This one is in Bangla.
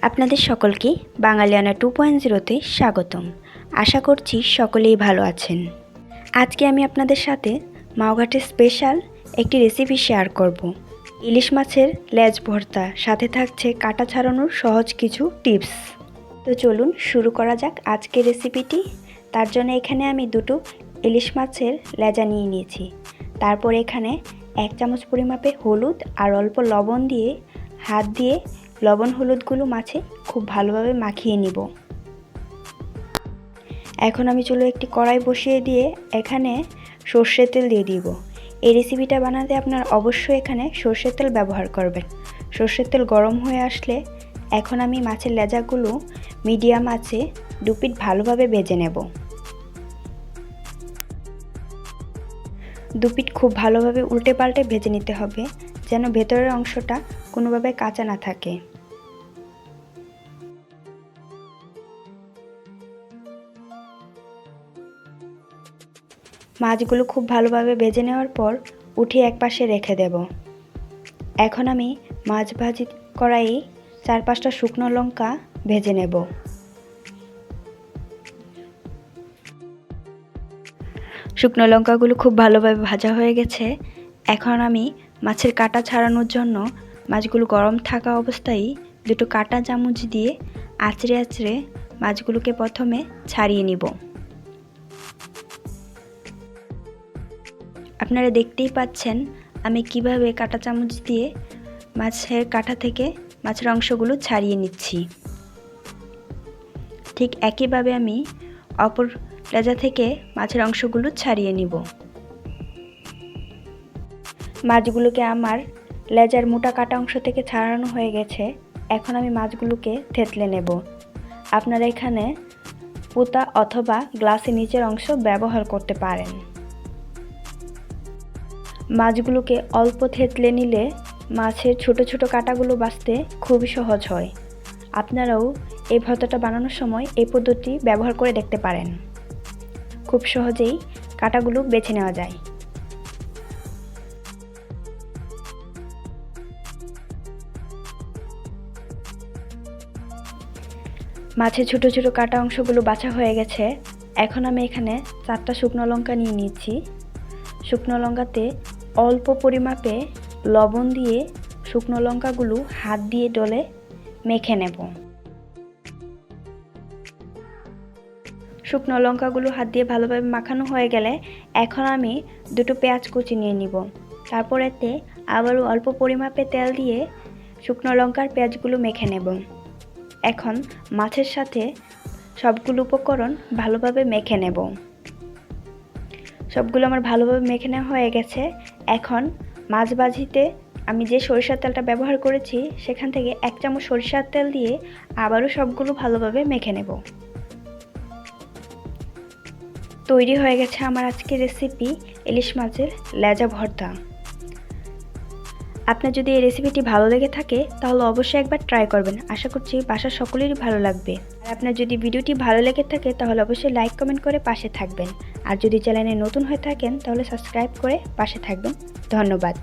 আপনাদের সকলকে বাঙালিয়ানা 2.0-তে স্বাগতম। আশা করছি সকলেই ভালো আছেন। আজকে আমি আপনাদের সাথে মাওঘাটের স্পেশাল একটি রেসিপি শেয়ার করব। ইলিশ মাছের লেজ ভর্তা, সাথে থাকছে কাটা ছাড়ানোর সহজ কিছু টিপস। তো চলুন শুরু করা যাক আজকের রেসিপিটি। তার জন্য এখানে আমি দুটো ইলিশ মাছের লেজা নিয়ে নিয়েছি। তারপর এখানে 1 চামচ পরিমাপে হলুদ আর অল্প লবণ দিয়ে হাত দিয়ে লবণ হলুদগুলো মাছে খুব ভালোভাবে মাখিয়ে নিব। এখন আমি চুলো একটি কড়াই বসিয়ে দিয়ে এখানে সর্ষের তেল দিয়ে দিব। এই রেসিপিটা বানাতে আপনারা অবশ্যই এখানে সর্ষের তেল ব্যবহার করবেন। সর্ষের তেল গরম হয়ে আসলে এখন আমি মাছের লেজাগুলো মিডিয়াম আঁচে 2 পিঠ ভালোভাবে ভেজে নেব। 2 পিঠ খুব ভালোভাবে উল্টে পাল্টে ভেজে নিতে হবে, যেন ভেতরের অংশটা কোনোভাবে কাঁচা না থাকে। মাছগুলো খুব ভালোভাবে ভেজে নেওয়ার পর উঠিয়ে একপাশে রেখে দেব। এখন আমি মাছ ভাজি কড়াইয়ে 4-5টা শুকনো লঙ্কা ভেজে নেব। শুকনো লঙ্কাগুলো খুব ভালোভাবে ভাজা হয়ে গেছে। এখন আমি মাছের কাঁটা ছাড়ানোর জন্য মাছগুলো গরম থাকা অবস্থায় দুটো কাঁটা চামচ দিয়ে আঁচড়ে আঁচড়ে মাছগুলোকে প্রথমে ছাড়িয়ে নিব। আপনারা দেখতেই পাচ্ছেন আমি কিভাবে কাঁটা চামচ দিয়ে মাছের কাঁটা থেকে মাছের অংশগুলো ছাড়িয়ে নিচ্ছি। ঠিক একইভাবে আমি অপর লেজা থেকে মাছের অংশগুলো ছাড়িয়ে নিব। মাছগুলোকে আমার লেজার মোটা কাটা অংশ থেকে ছাড়ানো হয়ে গেছে। এখন আমি মাছগুলোকে থেতলে নেব। আপনারা এখানে পুঁতা অথবা গ্লাসের নিচের অংশ ব্যবহার করতে পারেন। মাছগুলোকে অল্প থেতলে নিলে মাছের ছোট ছোট কাঁটাগুলো বাছতে খুবই সহজ হয়। আপনারাও এই ভর্তাটা বানানোর সময় এই পদ্ধতি ব্যবহার করে দেখতে পারেন। খুব সহজেই কাঁটাগুলো বেছে নেওয়া যায়। মাছের ছোট ছোট কাটা অংশগুলো বাছা হয়ে গেছে। এখন আমি এখানে 4টা শুকনো লঙ্কা নিয়ে নিয়েছি। শুকনো লঙ্কাতে অল্প পরিমাপে লবণ দিয়ে শুকনো লঙ্কাগুলো হাত দিয়ে ডলে মেখে নেব। শুকনো লঙ্কাগুলো হাত দিয়ে ভালোভাবে মাখানো হয়ে গেলে এখন আমি দুটো পেঁয়াজ কুচি নিয়ে নিব। তারপর এতে আবারও অল্প পরিমাপে তেল দিয়ে শুকনো লঙ্কার পেঁয়াজগুলো মেখে নেব। এখন মাছের সাথে সবগুলো উপকরণ ভালোভাবে মেখে নেব। সবগুলো আমার ভালোভাবে মেখে নেওয়া হয়ে গেছে। এখন মাছ ভাজিতে আমি যে সরিষার তেলটা ব্যবহার করেছি সেখান থেকে 1 চামচ সরিষার তেল দিয়ে আবারও সবগুলো ভালোভাবে মেখে নেব। তৈরি হয়ে গেছে আমার আজকের রেসিপি ইলিশ মাছের লেজা ভর্তা। আপনার যদি এই রেসিপিটি ভালো লেগে থাকে তাহলে অবশ্যই একবার ট্রাই করবেন। আশা করছি বাসার সকলেরই ভালো লাগবে। আর আপনার যদি ভিডিওটি ভালো লেগে থাকে তাহলে অবশ্যই লাইক কমেন্ট করে পাশে থাকবেন। আর যদি চ্যানেলে নতুন হয়ে থাকেন তাহলে সাবস্ক্রাইব করে পাশে থাকবেন। ধন্যবাদ।